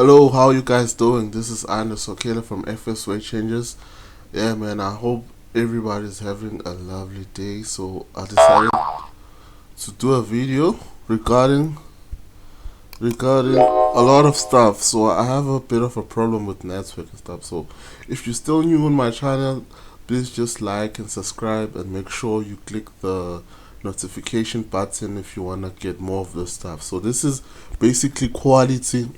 Hello, how you guys doing? This is AUDNZD from FS Way Changes. Yeah, man, I hope everybody's having a lovely day. So I decided to do a video regarding a lot of stuff. So I have a bit of a problem with network and stuff. So if you're still new on my channel, please just like and subscribe and make sure you click the notification button if you want to get more of this stuff. So this is basically quality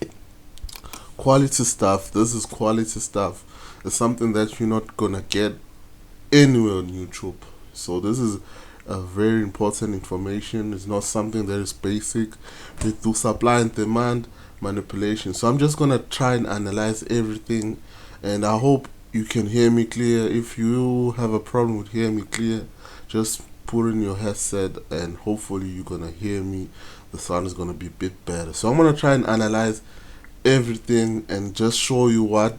stuff. This is quality stuff. It's something that you're not gonna get anywhere on YouTube. So this is a very important information. It's not something that is basic. We do supply and demand manipulation. So I'm just gonna try and analyze everything, and I hope you can hear me clear. If you have a problem with hearing me clear, just put in your headset and hopefully you're gonna hear me. The sound is gonna be a bit better. So I'm gonna try and analyze everything and just show you what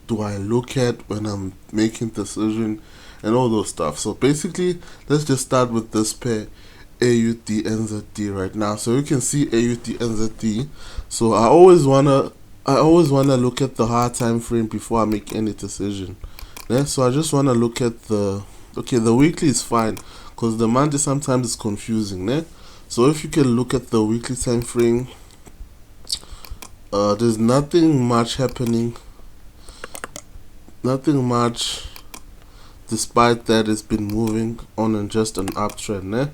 do I look at when I'm making decision and all those stuff. So basically, let's just start with this pair, AUDNZD right now. So you can see AUDNZD. So I always wanna look at the higher time frame before I make any decision. Yeah, so I just wanna look at the weekly is fine because the monthly sometimes is confusing. Yeah? So if you can look at the weekly time frame, there's nothing much happening. Nothing much. Despite that, it's been moving on and just an uptrend. Eh?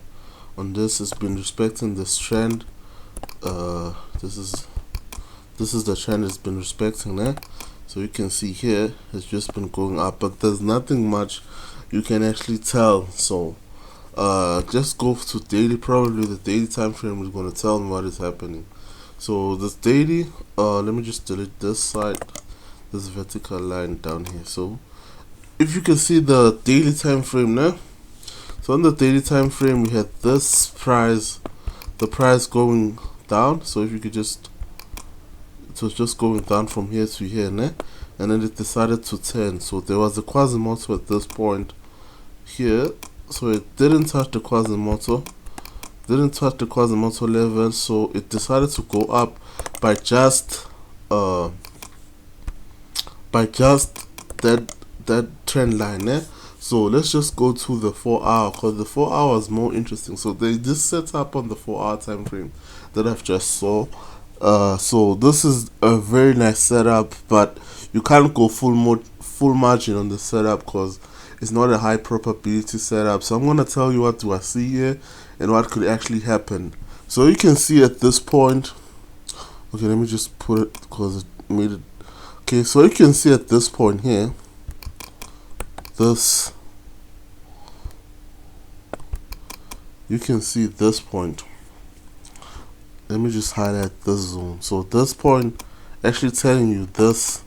On this, it's been respecting this trend. This is the trend it's been respecting. Eh? So you can see here, it's just been going up, but there's nothing much you can actually tell. So just go to daily. Probably the daily time frame is going to tell me what is happening. So this daily, let me just delete this side, this vertical line down here. So if you can see the daily time frame now, so on the daily time frame we had this price, the price going down. So if you could just, it was just going down from here to here, né? And then it decided to turn. So there was a Quasimodo at this point here. So it didn't touch the Quasimodo. Level, so it decided to go up by just that trend line. Eh? So let's just go to the 4 hour, because the 4 hour is more interesting. So they just set up on the 4 hour time frame that I've just saw. So this is a very nice setup, but you can't go full margin on the setup because it's not a high probability setup. So I'm gonna tell you what do I see here and what could actually happen. So you can see at this point, okay, let me just put it because it made it. Okay, so you can see at this point here, you can see this point. Let me just highlight this zone. So this point actually telling you this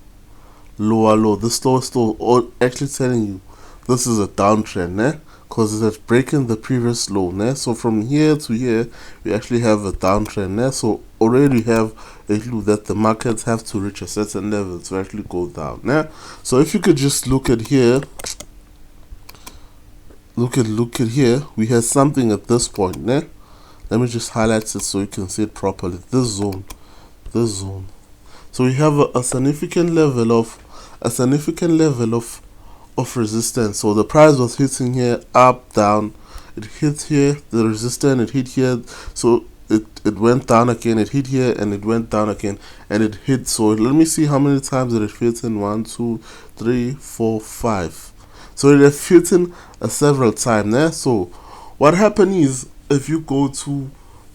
lower low, this lower low, actually telling you this is a downtrend, né? Because it's breaking the previous low, né? So from here to here, we actually have a downtrend, né? So already we have a clue that the markets have to reach a certain level to actually go down, né? So if you could just look at here, look at here, we have something at this point, né? Let me just highlight it so you can see it properly. This zone. So we have a significant level of resistance. So the price was hitting here, up, down. It hit here, the resistance, it hit here. So it went down again, it hit here, and it went down again, and it hit. So let me see how many times it hit in. 1, 2, 3, 4, 5. So it has hit in several times. Eh? So what happened is, if you go to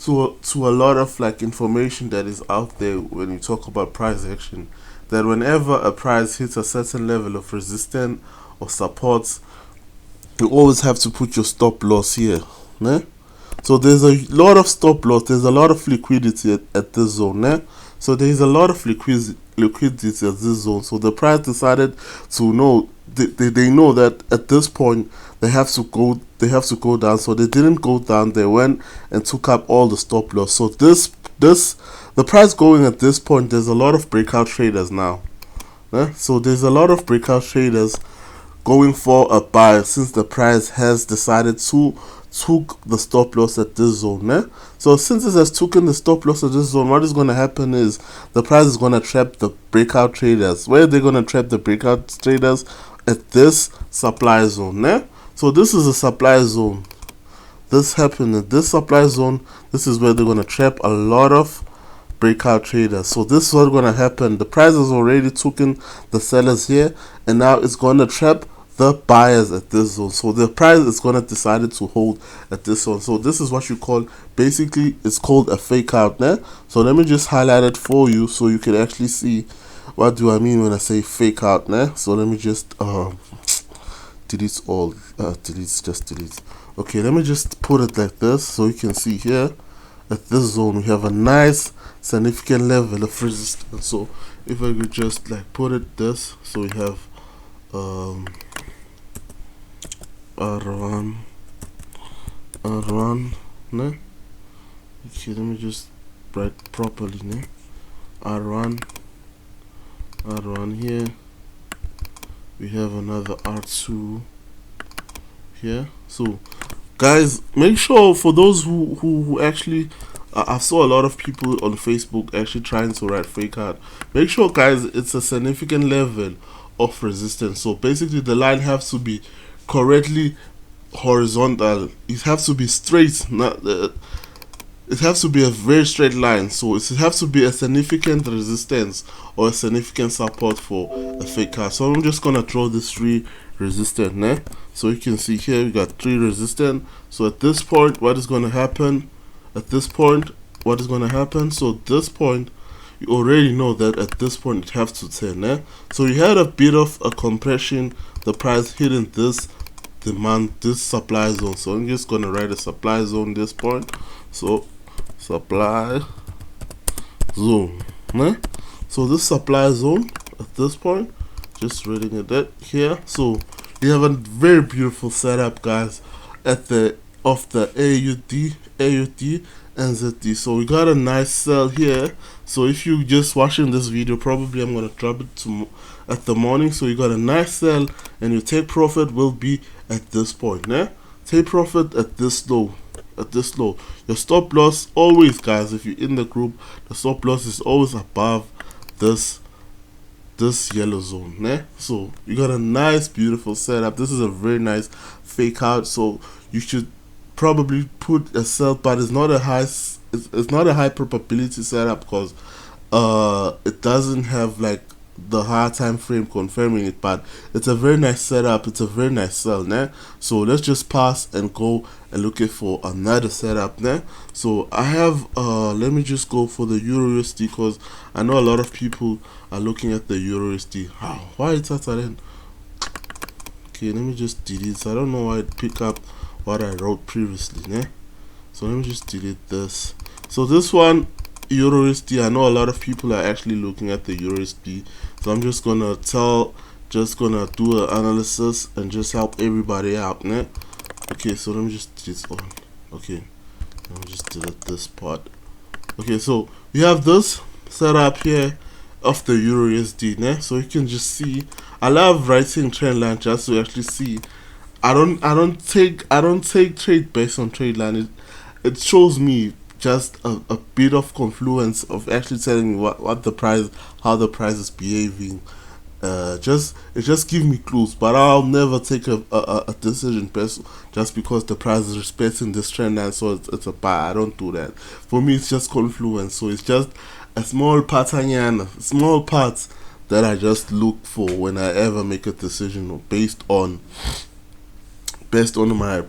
a lot of like information that is out there when you talk about price action, that whenever a price hits a certain level of resistance or supports, you always have to put your stop loss here. Né? So there's a lot of stop loss, there's a lot of liquidity at this zone. Né? So there's a lot of liquidity at this zone. So the price decided to know, they know that at this point they have to go down. So they didn't go down, they went and took up all the stop loss. So the price going at this point, there's a lot of breakout traders now. So there's a lot of breakout traders going for a buy since the price has decided to took the stop loss at this zone. So since it has taken the stop loss at this zone, what is going to happen is the price is going to trap the breakout traders. Where they're going to trap the breakout traders? At this supply zone. So this is a supply zone. This happened in this supply zone. This is where they're going to trap a lot of breakout traders. So this is what's going to happen. The price has already taken the sellers here, and now it's going to trap the buyers at this zone. So the price is going to decide to hold at this zone. So this is what you call, basically it's called a fake out. So let me just highlight it for you so you can actually see what do I mean when I say fake out. So let me just delete all, delete. Okay, let me just put it like this so you can see here at this zone we have a nice significant level of resistance. So if I could just like put it this, so we have R1, okay, let me just write properly, R1 here, we have another R2 here. So guys, make sure, for those who actually I saw a lot of people on Facebook actually trying to write fake out, make sure guys it's a significant level of resistance. So basically the line has to be correctly horizontal, it has to be straight, not it has to be a very straight line. So it has to be a significant resistance or a significant support for a fake out. So I'm just gonna draw this 3 resistance. So you can see here we got 3 resistance. So at this point, what is going to happen? At this point, what is going to happen? So at this point, you already know that at this point it has to turn. So you had a bit of a compression, the price hitting this demand, this supply zone. So I'm just going to write a supply zone this point. So supply zone. So this supply zone at this point, just reading it here. So you have a very beautiful setup, guys, at the of the AUDNZD. So we got a nice sell here. So if you just watching this video, probably I'm gonna drop it at the morning. So you got a nice sell, and your take profit will be at this point. Take profit at this low. Your stop loss always, guys, if you're in the group, the stop loss is always above this yellow zone. So you got a nice beautiful setup. This is a very nice fake out. So you should probably put a sell, but it's not a high probability setup because it doesn't have like the high time frame confirming it, but it's a very nice setup, it's a very nice sell. So let's just pass and go and look for another setup. So I have let me just go for the EURUSD because I know a lot of people are looking at the EURUSD. Why is that then? Okay, let me just delete. I don't know why it picked up what I wrote previously. So let me just delete this. So this one, EURUSD, I know a lot of people are actually looking at the EURUSD, so I'm just gonna do an analysis and just help everybody out. Okay, so let me just delete on. Okay, let me just delete this part. Okay, so we have this setup here of the EURUSD. So you can just see, I love writing trend line just to actually see. I don't take trade based on trade line. It shows me just a bit of confluence of actually telling me what the price, how the price is behaving. It just gives me clues, but I'll never take a decision based just because the price is respecting this trend line, so it's a buy. I don't do that. For me, it's just confluence. So it's just a small pattern, small parts that I just look for when I ever make a decision based on my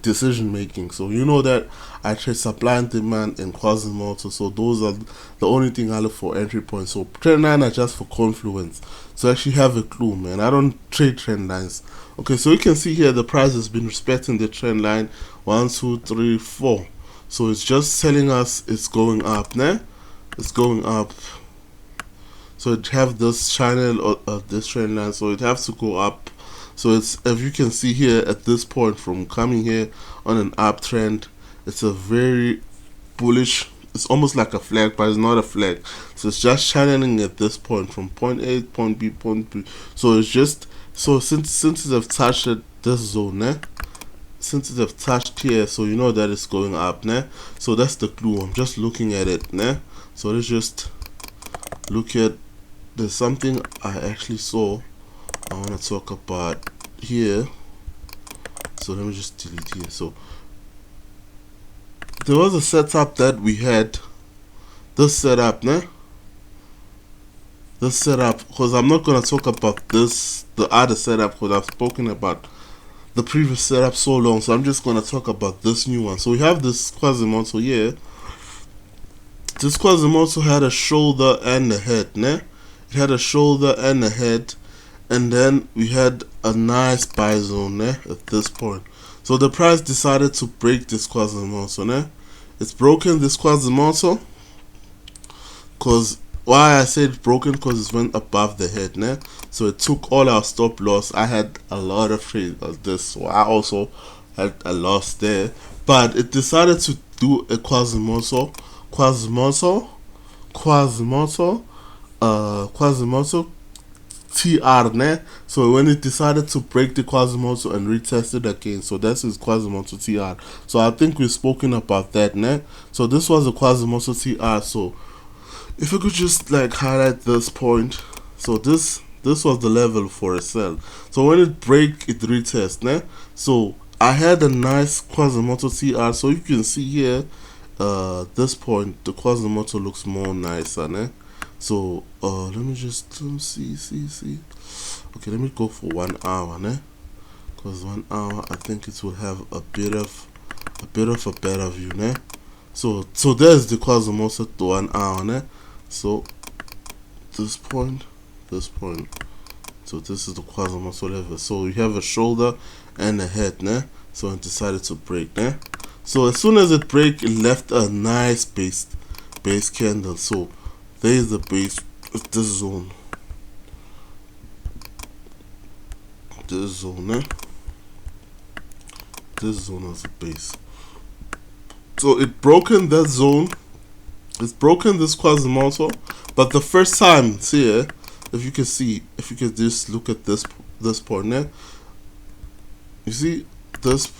decision making. So you know that I trade supply and demand and cause and motor. So those are the only thing I look for entry points. So trend line are just for confluence. So actually have a clue, man. I don't trade trend lines. Okay, so you can see here the price has been respecting the trend line 1, 2, 3, 4. So it's just telling us it's going up. It's going up. So it have this channel or this trend line. So it has to go up. So it's, if you can see here at this point, from coming here on an uptrend, it's a very bullish, it's almost like a flag, but it's not a flag. So it's just channeling at this point from point A, point B, point B. So it's just, so since it have touched this zone, since it have touched here, so you know that it's going up, ne? So that's the clue. I'm just looking at it, ne? So let's just look at, there's something I actually saw I want to talk about here. So let me just delete here. So there was a setup that we had, this setup, ne? This setup, because I'm not going to talk about this, the other setup, because I've spoken about the previous setup so long, so I'm just going to talk about this new one. So we have this Quasimodo here. This Quasimodo had a shoulder and a head, ne? It had a shoulder and a head, and then we had a nice buy zone, ne? At this point. So the price decided to break this Quasimodo, ne? It's broken this Quasimodo, because why I said it's broken, because it went above the head, ne? So it took all our stop loss. I had a lot of trades of this, so I also had a loss there. But it decided to do a Quasimodo TR, ne? So when it decided to break the Quasimodo and retest it again, so that's his Quasimodo TR. So I think we've spoken about that, ne? So this was a Quasimodo TR. So if you could just like highlight this point, so this was the level for a sell. So when it break, it retest, ne? So I had a nice Quasimodo TR. So you can see here, this point, the Quasimodo looks more nicer, ne? So let me see. Okay, let me go for 1 hour, ne? Because 1 hour, I think it will have a bit of a better view, ne? So there's the Quasimodo to 1 hour, ne? So this point. So this is the Quasimodo level. So you have a shoulder and a head, ne? So it decided to break, ne? So as soon as it break, it left a nice base candle. So there is the base of this zone. This zone, ne? This zone is the base. So it broken that zone. It's broken this Quasimodo, but the first time, see here, if you can see, if you can just look at this point, ne? You see this,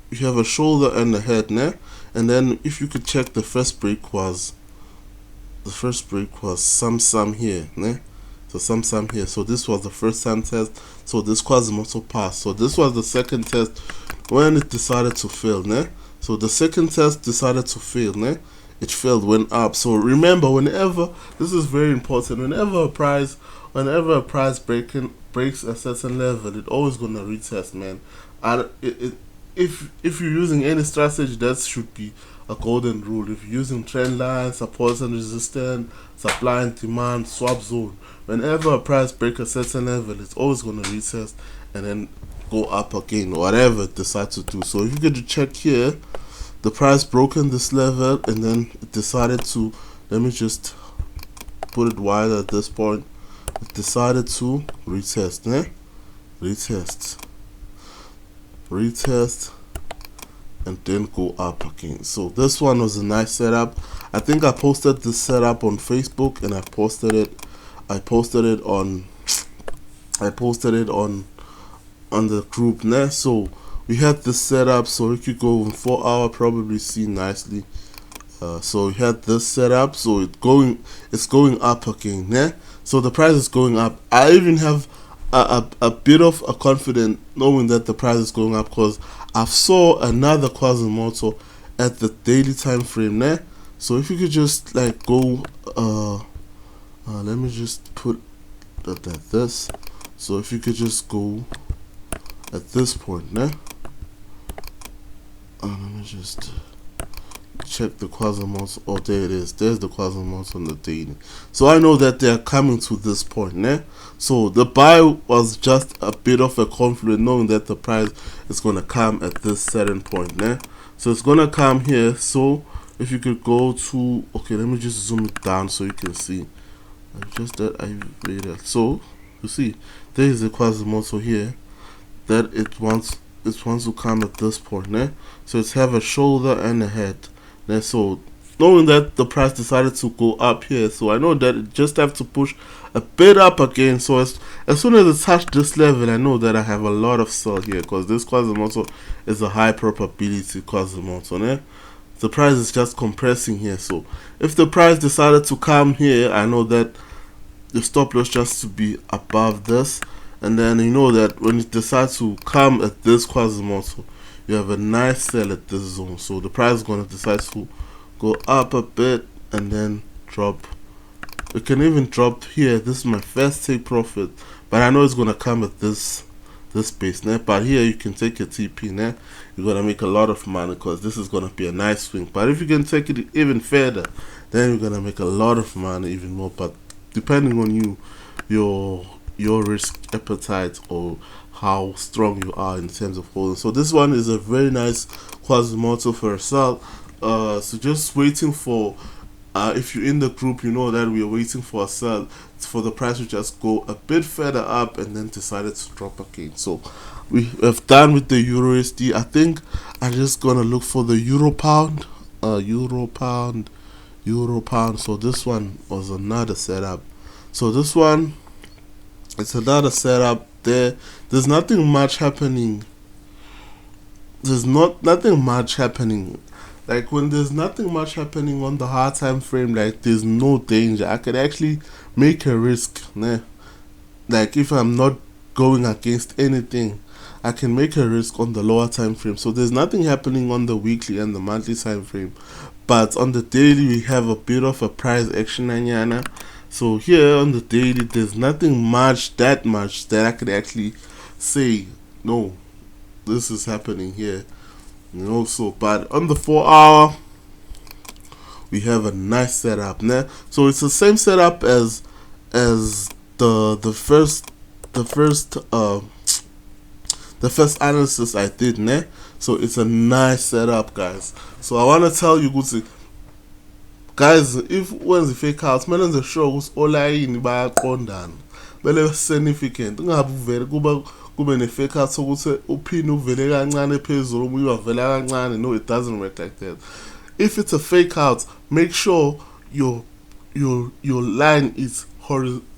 you have a shoulder and a head, ne? And then if you could check, the first break was some here, ne? So some here. So this was the first time test. So this Quasimodo passed. So this was the second test when it decided to fail, ne? So the second test decided to fail, ne? It failed, went up. So remember, whenever, this is very important, whenever a price breaks a certain level, it always gonna retest, man. And if you're using any strategy, that should be a golden rule. If you're using trend line, support and resistance, supply and demand, swap zone, whenever a price breaks a certain level, it's always gonna retest and then go up again, whatever it decides to do. So if you get to check here, the price broken this level and then it decided to, let me just put it wider at this point, it decided to retest, ne? Retest and then go up again. So this one was a nice setup. I think I posted this setup on Facebook, and I posted it on the group, ne? So we had this setup, so it could go in 4 hour, probably see nicely. So we had this setup, so it's going up again, ne? So the price is going up. I even have a bit of a confidence knowing that the price is going up, because I saw another Quasimodo at the daily time frame, ne? So if you could just like go, let me just put that at this. So if you could just go at this point, ne? Let me just check the Quasimodo. Oh, there it is. There's the Quasimodo on the daily. So I know that they are coming to this point, ne? So the buy was just a bit of a confluence, knowing that the price is gonna come at this certain point, ne? So it's gonna come here. So if you could go to, okay, let me just zoom it down so you can see. Just that I made it. So you see, there is the Quasimodo here that it wants to come at this point, ne? So it's have a shoulder and a head, ne? So knowing that the price decided to go up here, so I know that it just have to push a bit up again. So as soon as it touched this level, I know that I have a lot of sell here, because this Quasimodo is a high probability Quasimodo, né? The price is just compressing here. So if the price decided to come here, I know that the stop loss just to be above this, and then you know that when it decides to come at this Quasimodo, you have a nice sell at this zone. So the price is going to decide to go up a bit and then drop. It can even drop here. This is my first take profit, but I know it's going to come at this base, né? But here you can take a TP, né? You're going to make a lot of money, because this is going to be a nice swing. But if you can take it even further, then you're going to make a lot of money even more. But depending on you, your risk appetite, or how strong you are in terms of holding. So this one is a very nice Quasimodo for a sell. So just waiting for, if you're in the group, you know that we are waiting for a sell, for the price to just go a bit further up and then decided to drop again. So we have done with the EURUSD. I think I'm just gonna look for the euro pound. So this one was another setup. So this one, it's another setup. There's nothing much happening. There's nothing much happening. Like when there's nothing much happening on the hard time frame, like there's no danger. I could actually make a risk, né? Like if I'm not going against anything, I can make a risk on the lower time frame. So there's nothing happening on the weekly and the monthly time frame, but on the daily we have a bit of a price action, anyana. So here on the daily, there's nothing much that I could actually say, no, this is happening here, you know. So but on the 4 hour, we have a nice setup, né? So it's the same setup as the first analysis I did, né? So it's a nice setup, guys. So I want to tell you, guys, if when the fake outs, man, the show was all in by Kondan, but significant. Ungabe uvele kube ne fake out sokuthi uphini uvele kancane phezulu, ubuye wavela kancane. No, it doesn't work like that. If it's a fake out, make sure your line is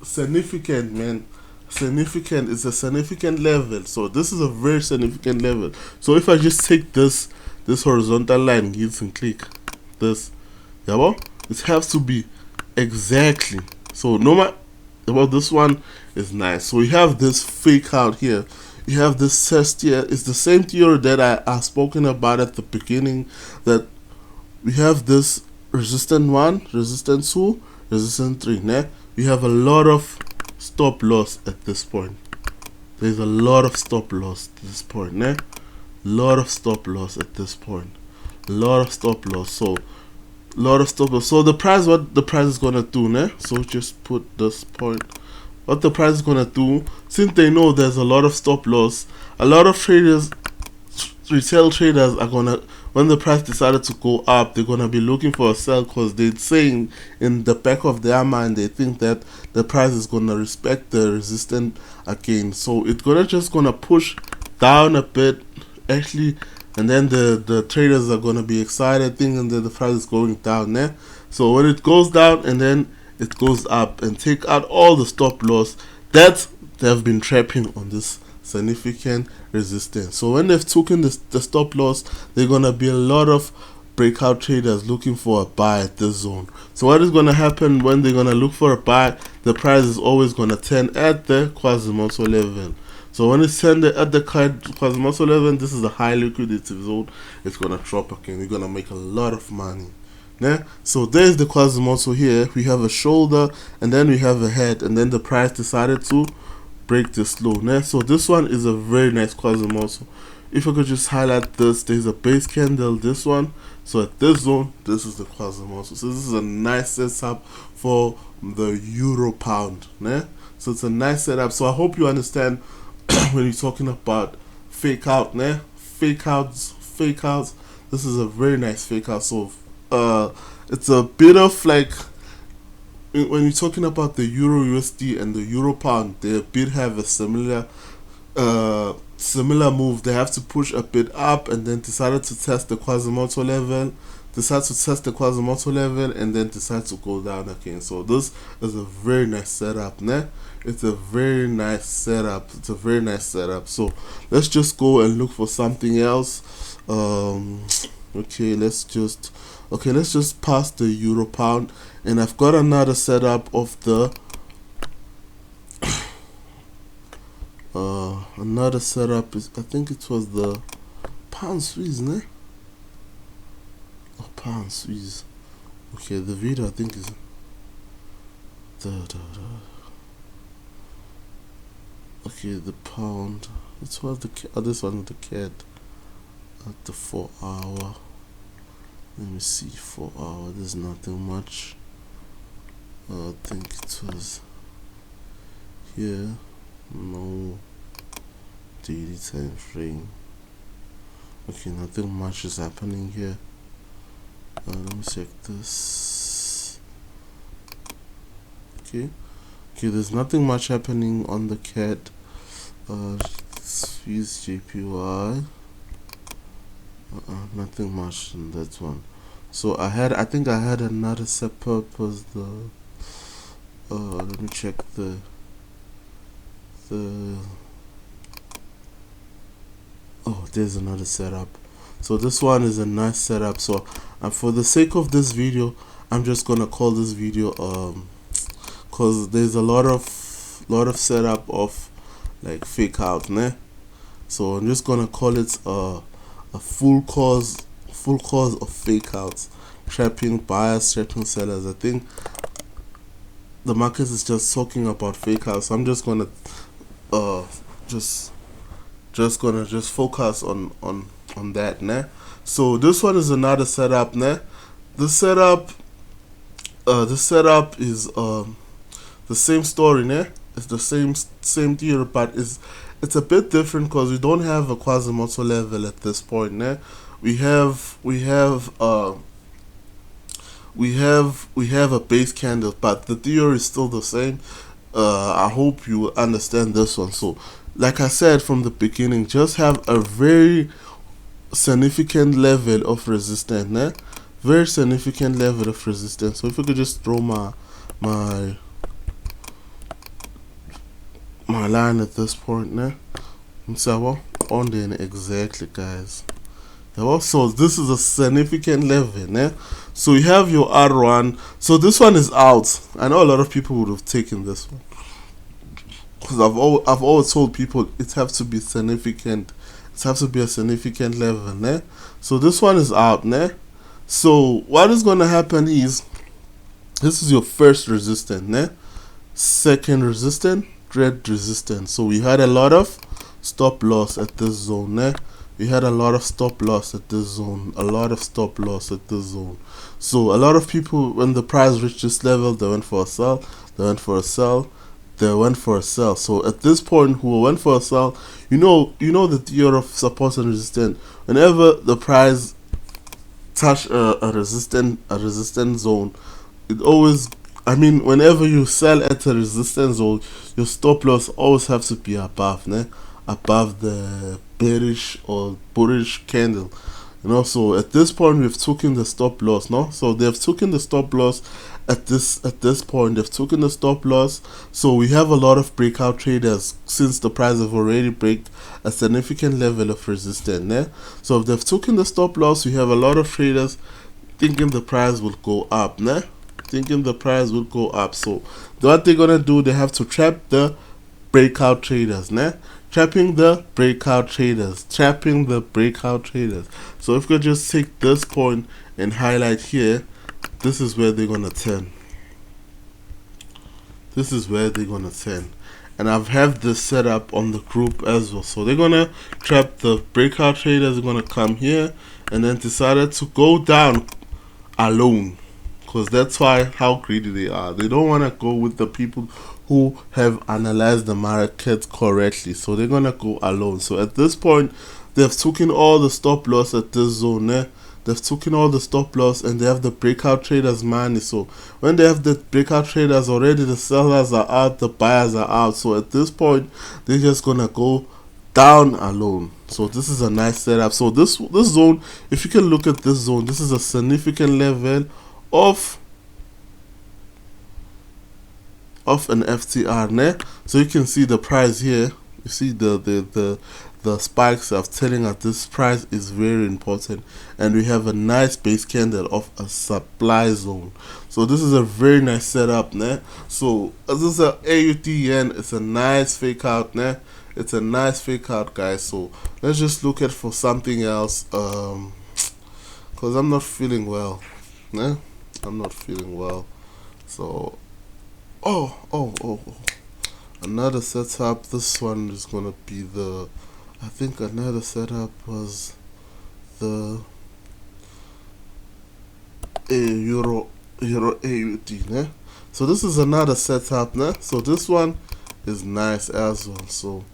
significant, man. Significant is a significant level. So this is a very significant level. So if I just take this horizontal line, you can click this, yeah, it has to be exactly. So no matter about this one is nice. So we have this fake out here. You have this test here. It's the same theory that I spoken about at the beginning, that we have this resistance 1, resistance 2, resistance 3. Né? We have a lot of stop loss at this point. There's a lot of stop loss at this point. Né? Lot of stop loss at this point. Lot of stop loss. So lot of stop loss. So the price, what the price is gonna do, né? So just put this point. What the price is gonna do, since they know there's a lot of stop loss, a lot of traders, retail traders are gonna, when the price decided to go up, they're gonna be looking for a sell, because they're saying in the back of their mind they think that the price is gonna respect the resistance again. So it's gonna push down a bit, actually. And then the traders are going to be excited, thinking that the price is going down there. So when it goes down and then it goes up, and take out all the stop loss that they have been trapping on this significant resistance. So when they've taken the stop loss, they're going to be a lot of breakout traders looking for a buy at this zone. So what is going to happen when they're going to look for a buy? The price is always going to turn at the Quasimodo level. So when it's turned at the Quasimodo level, this is a high liquidity zone. It's gonna drop again. You're gonna make a lot of money. Yeah? So there's the Quasimodo here. We have a shoulder, and then we have a head, and then the price decided to break this low. Yeah? So this one is a very nice Quasimodo. If I could just highlight this, there's a base candle, this one. So at this zone, this is the Quasimodo. So this is a nice setup for the euro pound. Yeah? So it's a nice setup. So I hope you understand when you're talking about fake out, né? Fake outs. This is a very nice fake out. So it's a bit of like, when you're talking about the EURUSD and the euro pound, they a bit have a similar move. They have to push a bit up and then decided to test the Quasimodo level. decides to test the Quasimodo level, and then decides to go down again. So this is a very nice setup, ne? It's a very nice setup. It's a very nice setup. So let's just go and look for something else. Okay, let's just pass the euro pound, and I've got another setup of the another setup is, I think it was the pound Swiss, ne? Oh, pound Swiss. Okay, the video I think is okay, the pound. It was the this one, the cat at the 4 hour. Let me see, 4 hour. There's nothing much. I think it was here. No, daily time frame. Okay, nothing much is happening here. Let me check this. Okay, there's nothing much happening on the cat. Swiss JPY. Nothing much in that one. So I think I had another setup. Was the let me check the oh, there's another setup. So this one is a nice setup. So for the sake of this video, I'm just gonna call this video cause there's a lot of setup of like fake out, ne? So I'm just gonna call it a full course of fake outs, trapping buyers, trapping sellers. I think the market is just talking about fake outs. So I'm just gonna just focus on that, ne? So this one is another setup, ne? This setup is the same story, ne? It's the same theory, but it's a bit different because we don't have a Quasimodo level at this point, ne? We have a base candle, but the theory is still the same. I hope you understand this one. So like I said from the beginning, just have a very significant level of resistance, ne? Very significant level of resistance. So if we could just throw my line at this point, ne? So on then exactly, guys. Also, this is a significant level, ne? So you have your R1. So this one is out. I know a lot of people would have taken this one, because I've always told people it has to be significant. It has to be a significant level, ne? So this one is out, ne? So what is gonna happen is, this is your first resistance, ne? Second resistance, third resistance. So we had a lot of stop loss at this zone, ne? We had a lot of stop loss at this zone, a lot of stop loss at this zone. So a lot of people, when the price reached this level, they went for a sell, they went for a sell, they went for a sell. So at this point, who went for a sell, you know the theory of support and resistance. Whenever the price touch a resistance zone, it always, I mean, whenever you sell at a resistance zone, your stop loss always have to be above, ne? Above the bearish or bullish candle, you know. So at this point we've taken the stop loss, no? So they've taken the stop loss at this point. They've taken the stop loss. So we have a lot of breakout traders, since the price have already break a significant level of resistance, ne? So if they've taken the stop loss, we have a lot of traders thinking the price will go up, ne? Thinking the price will go up. So what they're gonna do, they have to trap the breakout traders, ne? Trapping the breakout traders. So if we just take this point and highlight here, this is where they're gonna turn. And I've have this set up on the group as well. So they're gonna trap the breakout traders. They're gonna come here and then decided to go down alone, because that's how greedy they are. They don't want to go with the people who have analyzed the market correctly. So they're gonna go alone. So at this point, they've taken all the stop loss at this zone, eh? They've taken all the stop loss, and they have the breakout traders money. So when they have the breakout traders already, the sellers are out, the buyers are out. So at this point, they're just gonna go down alone. So this is a nice setup. So this zone, if you can look at this zone, this is a significant level of an FTR, ne? So you can see the price here. You see the spikes are telling us this price is very important, and we have a nice base candle of a supply zone. So this is a very nice setup, ne? So this is a AUDN. It's a nice fake out, ne? It's a nice fake out, guys. So let's just look at for something else, because I'm not feeling well, ne? I'm not feeling well. So oh, another setup. This one is gonna be the, I think another setup was the Euro AUD, ne? So this is another setup, ne? So this one is nice as well. So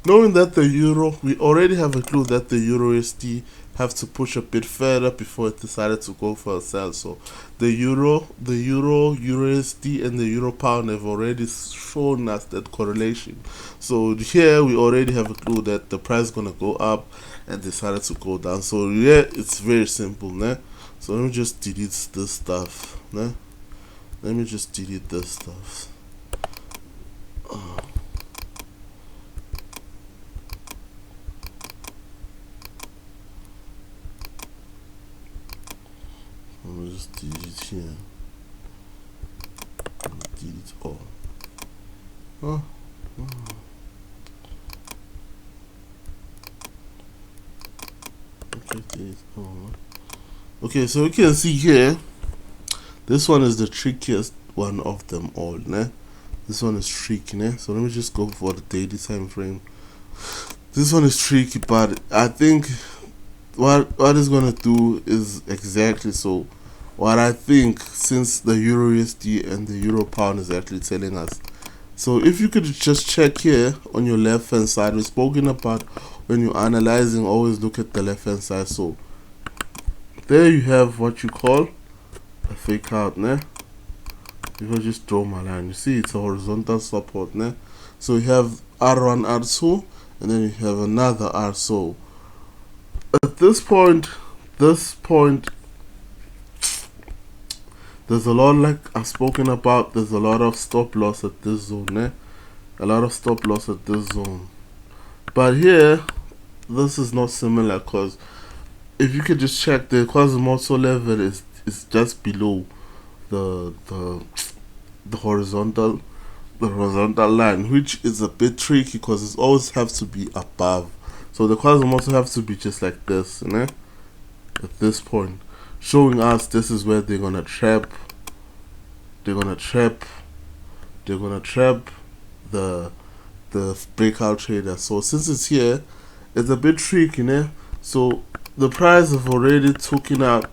knowing that the euro, we already have a clue that the EURUSD have to push a bit further before it decided to go for a sell. So the euro, EURUSD, and the euro pound have already shown us that correlation. So here we already have a clue that the price is gonna go up and decided to go down. So yeah, it's very simple, ne? So let me just delete this stuff, ne? Let me just delete this stuff. Let me just delete here. Delete all. Okay, delete all. Okay, so you can see here, this one is the trickiest one of them all, ne? This one is tricky, ne? So let me just go for the daily time frame. This one is tricky, but I think what it's gonna do is exactly so what I think, since the EURUSD and the euro pound is actually telling us. So if you could just check here on your left hand side, we've spoken about when you're analyzing, always look at the left hand side. So there you have what you call a fake out, ne? If I just draw my line, you see it's a horizontal support, ne? So you have R1, R2, and then you have another R. So at this point, there's a lot, like I've spoken about, there's a lot of stop loss at this zone, ne? A lot of stop loss at this zone. But here, this is not similar, because if you could just check, the Quasimodo level is just below the horizontal line, which is a bit tricky because it always have to be above. So the Quasimodo have to be just like this, né? At this point, showing us this is where they're gonna trap. They're gonna trap the breakout trader. So since it's here, it's a bit tricky, né? So the price have already taken out.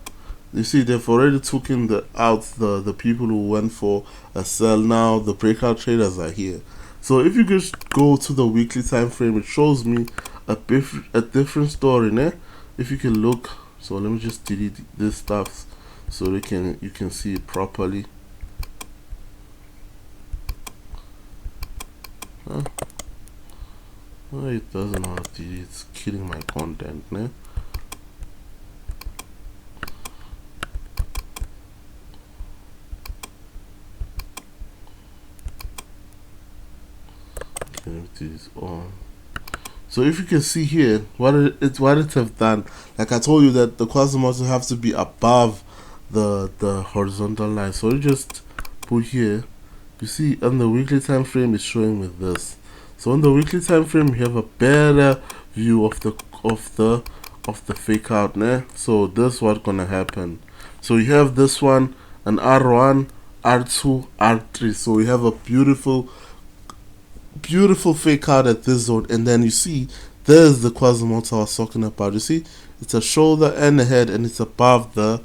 You see, they've already taken the people who went for a sell. Now the breakout traders are here. So if you just go to the weekly time frame, it shows me a different story, né? If you can look. So let me just delete this stuff so you can see it properly. Huh? Oh, it doesn't want to delete. It's killing my content, né? Is on. So if you can see here, what it have done, like I told you that the Quasimodo have to be above the horizontal line. So you just put here, you see on the weekly time frame is showing with this. So on the weekly time frame, you have a better view of the fake out, né? So this is what's gonna happen. So you have this one, an R1, R2, R3. So we have a beautiful fake out at this zone, and then you see there's the Quasimodo I was talking about. You see, it's a shoulder and a head, and it's above the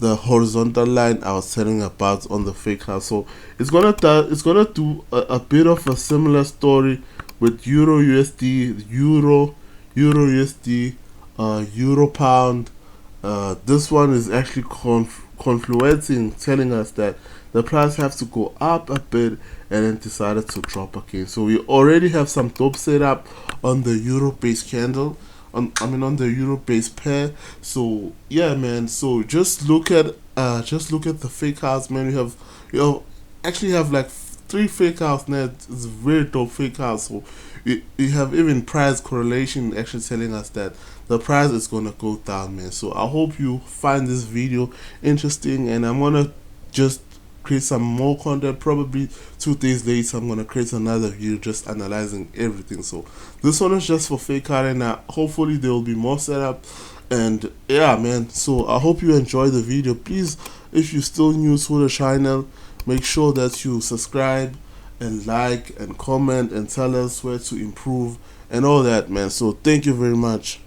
horizontal line I was telling about on the fake out. So it's gonna do a bit of a similar story with EURUSD, EURUSD, euro pound. This one is actually confluencing, telling us that the price have to go up a bit and then decided to drop again. So we already have some dope set up on the euro based candle, on the euro based pair. So yeah, man, so just look at the fake outs, man. You actually have like 3 fake outs now. It's very dope fake outs. So you have even price correlation actually telling us that the price is gonna go down, man. So I hope you find this video interesting, and I'm gonna just create some more content. Probably 2 days later I'm gonna create another video just analyzing everything. So this one is just for fake out, and hopefully there will be more setup. And yeah, man, so I hope you enjoy the video. Please, if you're still new to the channel, make sure that you subscribe and like and comment and tell us where to improve and all that, man. So thank you very much.